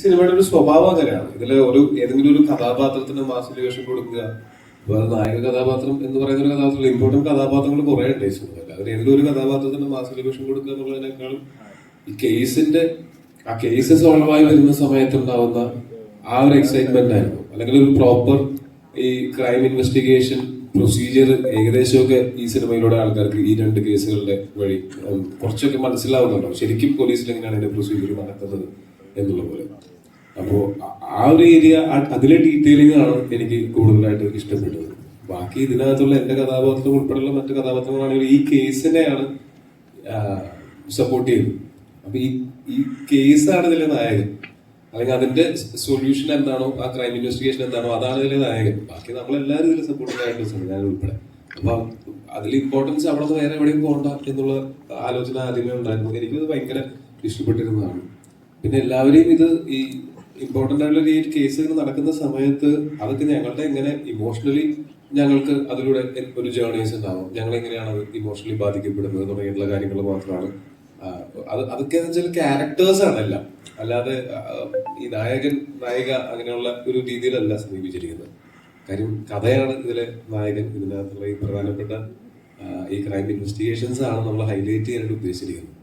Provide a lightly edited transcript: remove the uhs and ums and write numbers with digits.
സിനിമയുടെ ഒരു സ്വഭാവം അങ്ങനെയാണ്. ഇതിൽ ഏതെങ്കിലും ഒരു കഥാപാത്രത്തിന് മാസ് വേഷം കൊടുക്കുക. വേറെ നായക കഥാപാത്രം എന്ന് പറയുന്ന ഒരു കഥാപാത്രം, ഇമ്പോർട്ടന്റ് കഥാപാത്രങ്ങൾ കുറെ ഉണ്ട് ഈ സിനിമയിൽ. അതിൽ ഏതെങ്കിലും ഒരു കഥാപാത്രത്തിന് മാസ് വേഷം കൊടുക്കുക എന്നുള്ളതിനേക്കാളും ഈ കേസ് സോൾവ് ആയി വരുന്ന സമയത്തുണ്ടാവുന്ന ആ ഒരു എക്സൈറ്റ്മെന്റ് ആയിരുന്നു. അല്ലെങ്കിൽ ഒരു പ്രോപ്പർ ഈ ക്രൈം ഇൻവെസ്റ്റിഗേഷൻ പ്രൊസീജിയർ ഏകദേശമൊക്കെ ഈ സിനിമയിലൂടെ ആൾക്കാർക്ക് ഈ രണ്ട് കേസുകളുടെ വഴി കുറച്ചൊക്കെ മനസ്സിലാവുന്നുണ്ടോ ശരിക്കും പോലീസിൽ എങ്ങനെയാണ് അതിന്റെ പ്രൊസീജിയർ നടക്കുന്നത് എന്നുള്ള പോലെ. അപ്പോ ആ ഒരു ഏരിയ, അതിലെ ഡീറ്റെയിലിംഗ് ആണ് എനിക്ക് കൂടുതലായിട്ട് ഇഷ്ടപ്പെട്ടത്. ബാക്കി ഇതിനകത്തുള്ള എന്റെ കഥാപാത്രം ഉൾപ്പെടെയുള്ള മറ്റു കഥാപാത്രങ്ങളാണെങ്കിൽ ഈ കേസിനെയാണ് സപ്പോർട്ട് ചെയ്യുന്നത്. അപ്പൊ ഈ കേസാണ് ഇതിലെ നായകൻ, അല്ലെങ്കിൽ അതിന്റെ സൊല്യൂഷൻ എന്താണോ, ആ ക്രൈം ഇൻവെസ്റ്റിഗേഷൻ എന്താണോ, അതാണ് ഇതിലെ നായകൻ. ബാക്കി നമ്മളെല്ലാവരും ഇതിൽ സപ്പോർട്ടിംഗ് ആയിട്ട് ഞാൻ ഉൾപ്പെടെ. അപ്പൊ അതിൽ ഇമ്പോർട്ടൻസ് അവിടെ നിന്ന് വേറെ എവിടെയും പോകണ്ട എന്നുള്ള ആലോചന ആദ്യമേ ഉണ്ടായിരുന്നു. എനിക്കത് ഭയങ്കര ഇഷ്ടപ്പെട്ടിരുന്നതാണ്. പിന്നെ എല്ലാവരെയും ഇത് ഈ ഇമ്പോർട്ടന്റ് ആയിട്ടുള്ള ഈ കേസുകൾ നടക്കുന്ന സമയത്ത് അതൊക്കെ ഞങ്ങളുടെ എങ്ങനെ ഇമോഷണലി ഞങ്ങൾക്ക് അതിലൂടെ ഒരു ജേർണീസ് ഉണ്ടാവും, ഞങ്ങൾ എങ്ങനെയാണ് അത് ഇമോഷണലി ബാധിക്കപ്പെടുന്നത് തുടങ്ങിയിട്ടുള്ള കാര്യങ്ങൾ മാത്രമാണ്. അതൊക്കെ എന്ന് വെച്ചാൽ ക്യാരക്ടേഴ്സ് ആണല്ല, അല്ലാതെ ഈ നായിക അങ്ങനെയുള്ള ഒരു രീതിയിലല്ല സമീപിച്ചിരിക്കുന്നത്. കാര്യം കഥയാണ് ഇതിലെ നായകൻ. ഇതിനകത്തുള്ള ഈ പ്രധാനപ്പെട്ട ഈ ക്രൈം ഇൻവെസ്റ്റിഗേഷൻസ് ആണ് നമ്മൾ ഹൈലൈറ്റ് ചെയ്യാനായിട്ട് ഉദ്ദേശിച്ചിരിക്കുന്നത്.